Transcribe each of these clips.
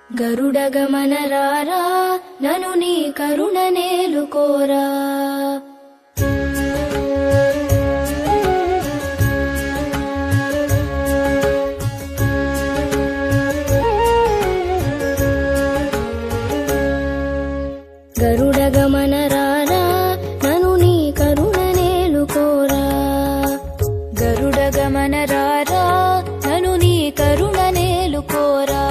గరుడగమన రారా నను నీ కరుణ నేలుకోరా. గరుడగమన రారా నను నీ కరుణ నేలుకోరా. గరుడగమన రారా నను నీ కరుణ నేలుకోరా.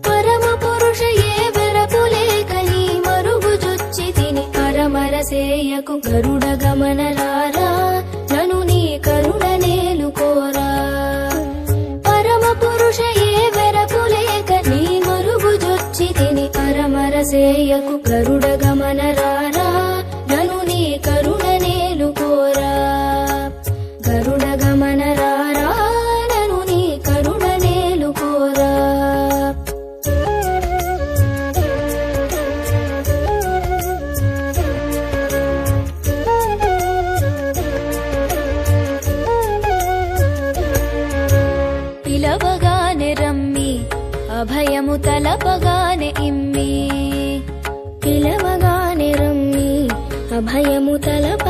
పరమ పురుష ఏ వెరపులేక నీ మరుగు జొచ్చి తిని పరమరసేయకు. గరుడగమన రారా నను నీ కరుణ నేలుకోరా. పరమ పురుష ఏ వెరపులేక నీ మరుగు జొచ్చి తిని పరమరసేయకు. గరుడగమన రారా నను నీ కరుణ నేలుకోరా. గరుడగమన రారా నను నీ కరుణ నేలుకోరా. పిలవగానే రమ్మి అభయము తలపగానే ఇమ్మి. పిలవగానే రమ్మి అభయము తలప